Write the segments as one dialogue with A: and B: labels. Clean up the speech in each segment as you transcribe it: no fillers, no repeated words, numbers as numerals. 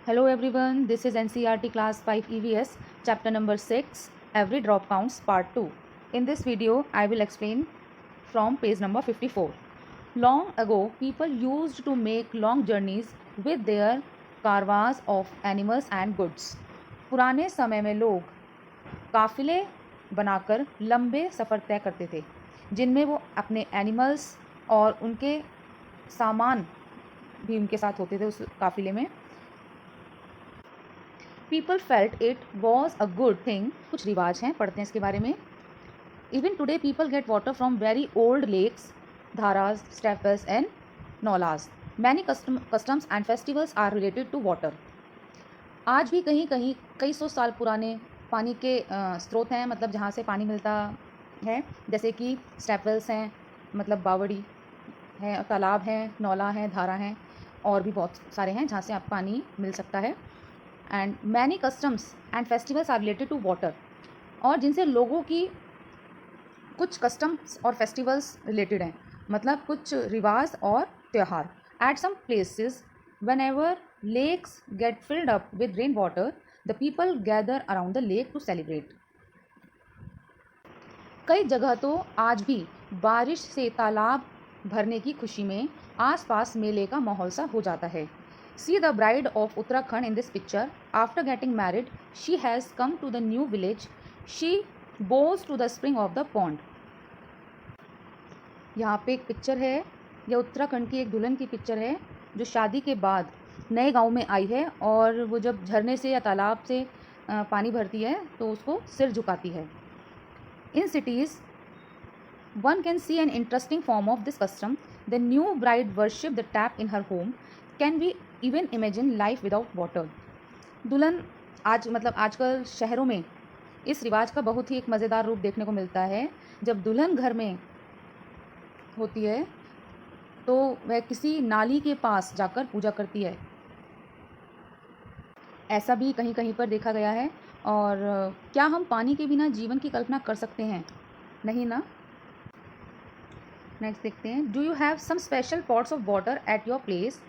A: Hello everyone, this is NCERT Class 5 EVS, chapter number 6, Every Drop Counts, Part 2. In this video, I will explain from page number 54. Long ago, people used to make long journeys with their caravans of animals and goods. पुराने समय में लोग काफ़िले बनाकर लंबे सफ़र तय करते थे, जिनमें वो अपने एनिमल्स और उनके सामान भी उनके साथ होते थे उस काफ़िले में. People felt it was a good thing. कुछ रिवाज हैं, पढ़ते हैं इसके बारे में. Even today people get water from very old lakes, धाराज, स्टेपवेल्स एंड नॉलाज. Many customs and festivals are related to water. आज भी कहीं कहीं कई सौ साल पुराने पानी के स्रोत हैं, मतलब जहाँ से पानी मिलता है, जैसे कि स्टेपवेल्स हैं, मतलब बावड़ी है, तालाब हैं, नौला हैं, धारा हैं, और भी बहुत सारे हैं जहाँ से आप पानी मिल सकता है. And many customs and festivals are related to water. और जिनसे लोगों की कुछ कस्टम्स और फेस्टिवल्स रिलेटेड हैं, मतलब कुछ रिवाज और त्यौहार. At some places whenever lakes get filled up with rainwater, the people gather around the lake to celebrate. कई जगह तो आज भी बारिश से तालाब भरने की खुशी में आसपास मेले का माहौल सा हो जाता है. See the bride of Uttarakhand in this picture. After getting married, she has come to the new village. She bows to the spring of the pond. यहाँ पे एक पिक्चर है, यह उत्तराखंड की एक दुल्हन की पिक्चर है जो शादी के बाद नए गांव में आई है, और वो जब झरने से या तालाब से पानी भरती है तो उसको सिर झुकाती है. In cities, one can see an interesting form of this custom. The new bride worship the tap in her home. Can we even imagine life without water? दुल्हन आज मतलब आजकल शहरों में इस रिवाज का बहुत ही एक मज़ेदार रूप देखने को मिलता है. जब दुल्हन घर में होती है तो वह किसी नाली के पास जाकर पूजा करती है. ऐसा भी कहीं कहीं पर देखा गया है. और क्या हम पानी के बिना जीवन की कल्पना कर सकते हैं? नहीं ना. नेक्स्ट देखते हैं. Do you have some special pots of water at your place?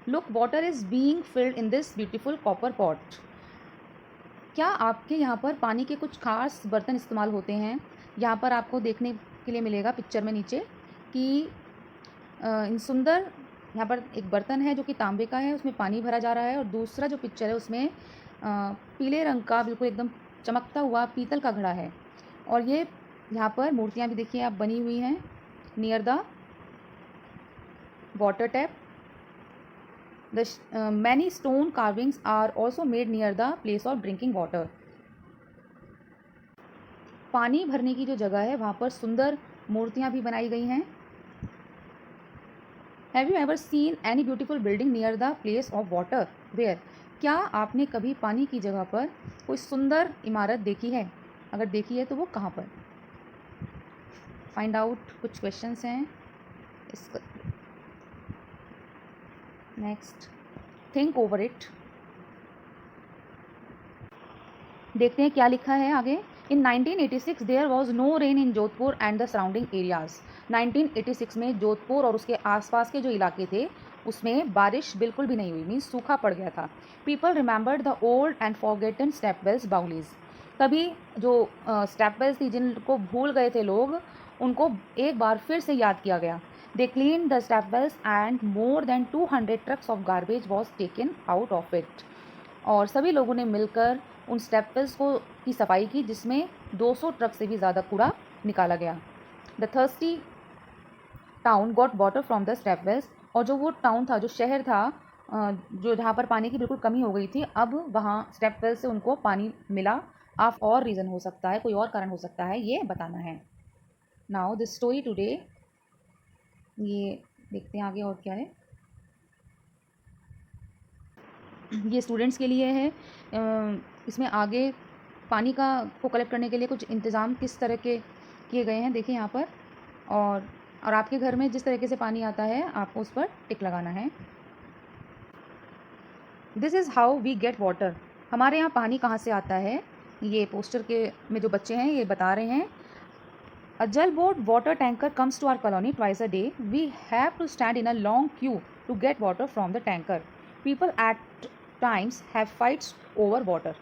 A: Look, water is being filled in this beautiful copper pot. क्या आपके यहाँ पर पानी के कुछ खास बर्तन इस्तेमाल होते हैं? यहाँ पर आपको देखने के लिए मिलेगा पिक्चर में नीचे कि इन सुंदर यहाँ पर एक बर्तन है जो कि तांबे का है, उसमें पानी भरा जा रहा है. और दूसरा जो पिक्चर है उसमें पीले रंग का बिल्कुल एकदम चमकता हुआ पीतल का घड़ा है. और ये यहाँ पर मूर्तियाँ भी देखिए आप बनी हुई हैं near the water tap. The many stone carvings are also made near the place of drinking water. पानी भरने की जो जगह है वहाँ पर सुंदर मूर्तियाँ भी बनाई गई हैं. Have you ever seen any beautiful building near the place of water? Where? क्या आपने कभी पानी की जगह पर कोई सुंदर इमारत देखी है? अगर देखी है तो वो कहाँ पर? Find out. कुछ क्वेश्चंस हैं इसका. Next, think over it. देखते हैं क्या लिखा है आगे. In 1986 there was no rain in Jodhpur and the surrounding areas. 1986 में जोधपुर और उसके आसपास के जो इलाके थे उसमें बारिश बिल्कुल भी नहीं हुई, मीन्स सूखा पड़ गया था. People remembered the old and forgotten stepwells बाउलीज. तभी जो स्टेपवेल्स थी जिनको भूल गए थे लोग, उनको एक बार फिर से याद किया गया. They clean the stepwells and more than 200 trucks of garbage was taken out of it. और सभी लोगों ने मिलकर उन स्टेपवेल्स को की सफाई की, जिसमें 200 ट्रक से भी ज़्यादा कूड़ा निकाला गया. The thirsty town got water from the stepwells. और जो वो टाउन था, जो शहर था, जो जहाँ पर पानी की बिल्कुल कमी हो गई थी, अब वहाँ स्टेपवेल से उनको पानी मिला. आप और रीज़न हो सकता है, कोई और कारण हो सकता है, ये बताना है. नाउ दिस स्टोरी टुडे, ये देखते हैं आगे और क्या है. ये स्टूडेंट्स के लिए है. इसमें आगे पानी का को कलेक्ट करने के लिए कुछ इंतज़ाम किस तरह के किए गए हैं देखिए यहाँ पर. और आपके घर में जिस तरीके से पानी आता है आपको उस पर टिक लगाना है. This is how we get water. हमारे यहाँ पानी कहाँ से आता है, ये पोस्टर के में जो बच्चे हैं ये बता रहे हैं. A Jal boat water tanker comes to our colony twice a day. We have to stand in a long queue to get water from the tanker. People at times have fights over water.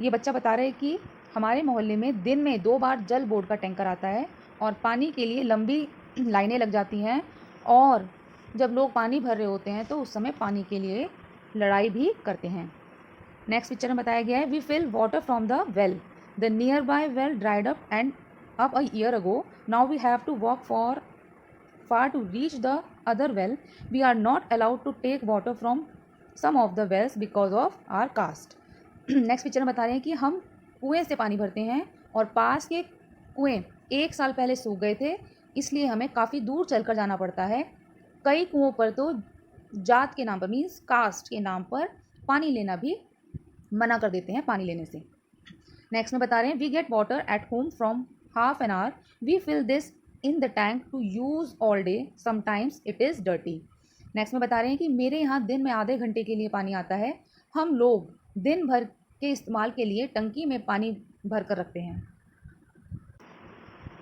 A: ये बच्चा बता रहा है कि हमारे मोहल्ले में दिन में 2 बार जल बोर्ड का टैंकर आता है और पानी के लिए लंबी लाइनें लग जाती हैं, और जब लोग पानी भर रहे होते हैं तो उस समय पानी के लिए लड़ाई भी करते हैं। नेक्स्ट पिक्चर में बताया गया है, we fill water from the well, the nearby well dried up and a year ago, now we have to walk for far to reach the other well. We are not allowed to take water from some of the wells because of our caste. Next picture में बता रहे हैं कि हम कुएं से पानी भरते हैं और पास के कुएं 1 साल पहले सूख गए थे, इसलिए हमें काफ़ी दूर चलकर जाना पड़ता है। कई कुओं पर तो जात के नाम पर, मीन्स कास्ट के नाम पर, पानी लेना भी मना कर देते हैं पानी लेने से। नेक्स्ट में बता रहे हैं, we get water at home from half an hour, we fill this in the tank to use all day, sometimes it is dirty. Next में बता रहे हैं कि मेरे यहाँ दिन में आधे घंटे के लिए पानी आता है, हम लोग दिन भर के इस्तेमाल के लिए टंकी में पानी भर कर रखते हैं।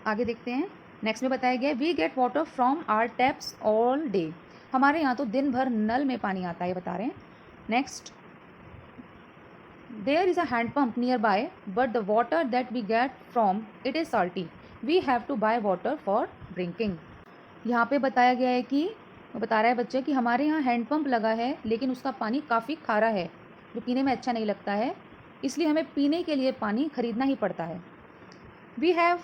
A: आगे देखते हैं। नेक्स्ट में बताया गया है, we get water from our taps all day, हमारे यहाँ तो दिन भर नल में पानी आता है, बता रहे हैं। Next, there is a hand pump nearby but the water that we get from it is salty, we have to buy water for drinking. यहाँ पे बताया गया है कि, बता रहा है बच्चे कि हमारे यहाँ हैंडपम्प लगा है लेकिन उसका पानी काफ़ी खारा है जो पीने में अच्छा नहीं लगता है, इसलिए हमें पीने के लिए पानी खरीदना ही पड़ता है। We have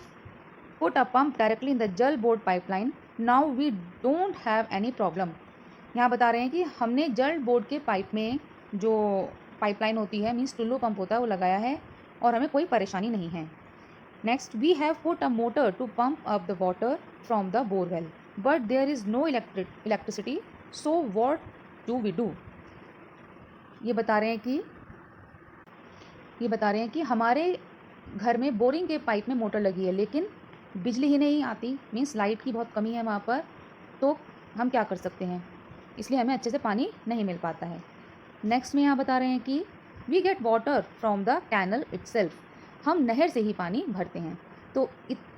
A: put a pump directly in the Jal Board pipeline, now we don't have any problem. यहाँ बता रहे हैं कि हमने जल बोर्ड के पाइप में जो पाइपलाइन होती है, मीन्स टुल्लू पंप होता है, वो लगाया है और हमें कोई परेशानी नहीं है। Next, we have put a motor to pump up the water from the borewell, but there is no electricity, so what do we do? ये बता रहे हैं कि हमारे घर में बोरिंग के पाइप में मोटर लगी है लेकिन बिजली ही नहीं आती, मीन्स लाइट की बहुत कमी है वहाँ पर, तो हम क्या कर सकते हैं, इसलिए हमें अच्छे से पानी नहीं मिल पाता है। नेक्स्ट में यहाँ बता रहे हैं कि we get water from the canal itself, हम नहर से ही पानी भरते हैं। तो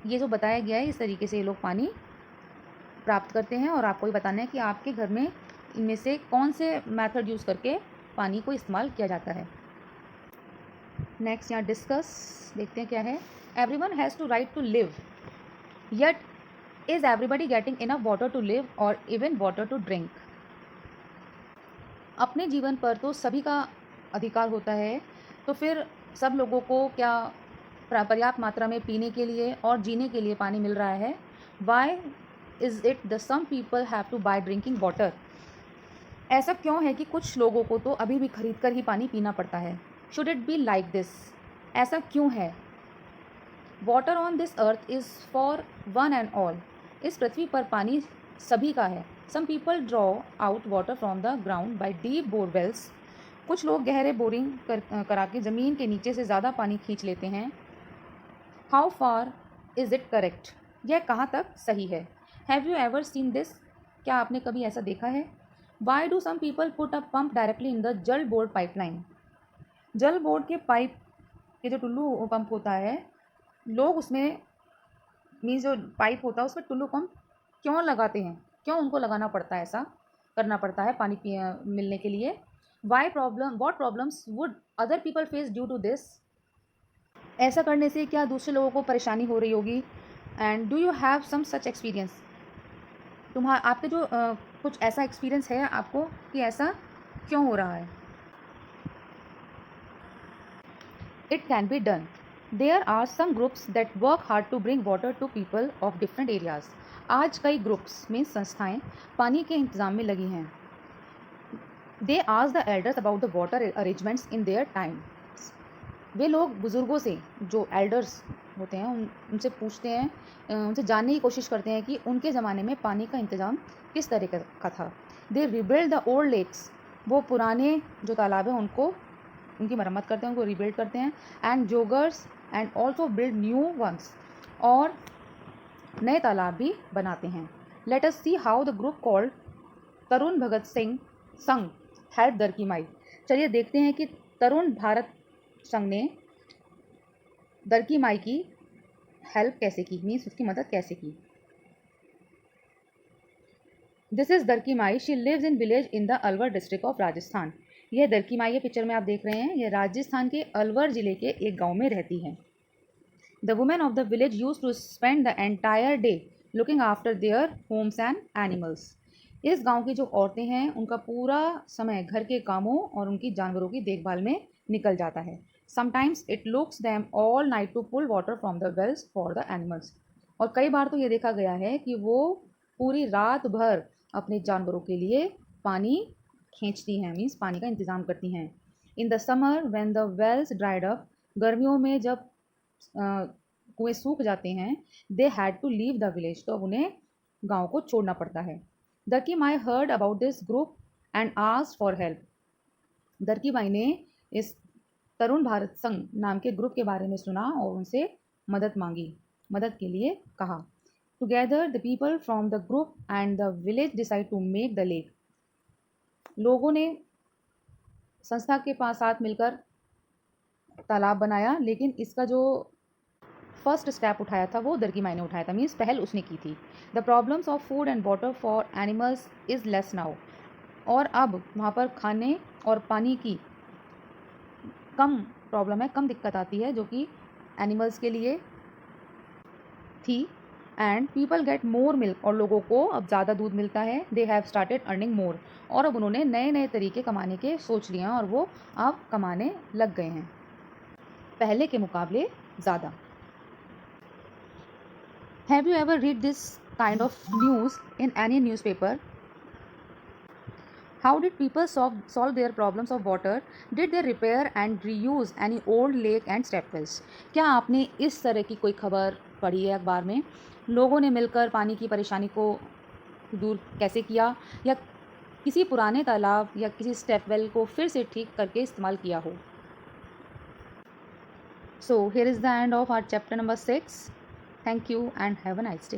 A: ये जो बताया गया है, इस तरीके से ये लोग पानी प्राप्त करते हैं, और आपको ये बताना है कि आपके घर में इनमें से कौन से मेथड यूज़ करके पानी को इस्तेमाल किया जाता है। नेक्स्ट यहाँ डिस्कस देखते हैं क्या है। Everyone has to right to live, yet is everybody getting enough water to live और इवन वाटर टू ड्रिंक। अपने जीवन पर तो सभी का अधिकार होता है, तो फिर सब लोगों को क्या पर्याप्त मात्रा में पीने के लिए और जीने के लिए पानी मिल रहा है? Why is it the some people have to buy drinking water, ऐसा क्यों है कि कुछ लोगों को तो अभी भी खरीद कर ही पानी पीना पड़ता है? Should it be like this, ऐसा क्यों है? Water on this earth is for one and all, इस पृथ्वी पर पानी सभी का है। Some people draw out water from the ground by deep borewells, कुछ लोग गहरे बोरिंग करा के ज़मीन के नीचे से ज़्यादा पानी खींच लेते हैं। How far is it correct, यह कहाँ तक सही है? Have you ever seen this, क्या आपने कभी ऐसा देखा है? Why do some people put a pump directly in the Jal Board pipeline, Jal Board के पाइप के जो टुल्लू पंप होता है, लोग उसमें, मीन्स जो पाइप होता है उसमें टुल्लू पंप क्यों लगाते हैं, क्यों उनको लगाना पड़ता है, ऐसा करना पड़ता है पानी मिलने के लिए? Why problem, what problems would other people face due to this, ऐसा करने से क्या दूसरे लोगों को परेशानी हो रही होगी? And do you have some such experience, आपके जो कुछ ऐसा एक्सपीरियंस है आपको कि ऐसा क्यों हो रहा है? It can be done, there are some groups that work hard to bring water to people of different areas, आज कई ग्रुप्स में संस्थाएं पानी के इंतज़ाम में लगी हैं। They ask the elders about the water arrangements in their time, वे लोग बुज़ुर्गों से, जो एल्डर्स होते हैं उनसे पूछते हैं, उनसे जानने की कोशिश करते हैं कि उनके ज़माने में पानी का इंतज़ाम किस तरह का था। दे रिबिल्ड द ओल्ड लेक्स, वो पुराने जो तालाब हैं उनकी मरम्मत करते हैं, उनको रिबिल्ड करते हैं। एंड जोगर्स and also build new ones, और नए तालाब भी बनाते हैं। Let us see how the group called Tarun Bhagat Singh Sangh help Darki माई, चलिए देखते हैं कि तरुण भारत संघ ने दरकी माई की हेल्प कैसे की, मीन्स उसकी मदद कैसे की। This is Darki Mai, she lives in village in the Alwar district of Rajasthan. यह दरकी माई, ये पिक्चर में आप देख रहे हैं, यह राजस्थान के अलवर ज़िले के एक गांव में रहती हैं। The women of the village use to spend the entire day looking after their homes and animals. इस गांव की जो औरतें हैं उनका पूरा समय घर के कामों और उनकी जानवरों की देखभाल में निकल जाता है। Sometimes it looks them all night to pull water from the wells for the animals. और कई बार तो ये देखा गया है कि वो पूरी रात भर अपने जानवरों के लिए पानी खींचती हैं, मीन्स पानी का इंतज़ाम करती हैं। In the summer when the wells dried up, गर्मियों में जब कुएँ सूख जाते हैं, they had to leave the village, तो अब उन्हें गांव को छोड़ना पड़ता है। Darki Mai heard about this group and asked for help. Darki Mai ने इस तरुण भारत संघ नाम के ग्रुप के बारे में सुना और उनसे मदद के लिए कहा। Together the people from the group and the village decide to make the lake. लोगों ने संस्था के पास साथ मिलकर तालाब बनाया, लेकिन इसका जो फर्स्ट स्टेप उठाया था वो दरकी माई ने उठाया था, मीन्स पहल उसने की थी। The problems of food and water for animals is less now. और अब वहाँ पर खाने और पानी की कम प्रॉब्लम है, कम दिक्कत आती है जो कि एनिमल्स के लिए थी। And people get more milk, और लोगों को अब ज़्यादा दूध मिलता है। They have started earning more, और अब उन्होंने नए नए तरीके कमाने के सोच लिए हैं और वो अब कमाने लग गए हैं पहले के मुकाबले ज़्यादा। Have you ever read this kind of news in any newspaper? How did people solve their problems of water? Did they repair and reuse any old lake and stepwells? क्या आपने इस तरह की कोई खबर पढ़ी है अखबार में? लोगों ने मिलकर पानी की परेशानी को दूर कैसे किया, या किसी पुराने तालाब या किसी स्टेपवेल को फिर से ठीक करके इस्तेमाल किया हो? So here is the end of our chapter number 6. Thank you and have a nice day.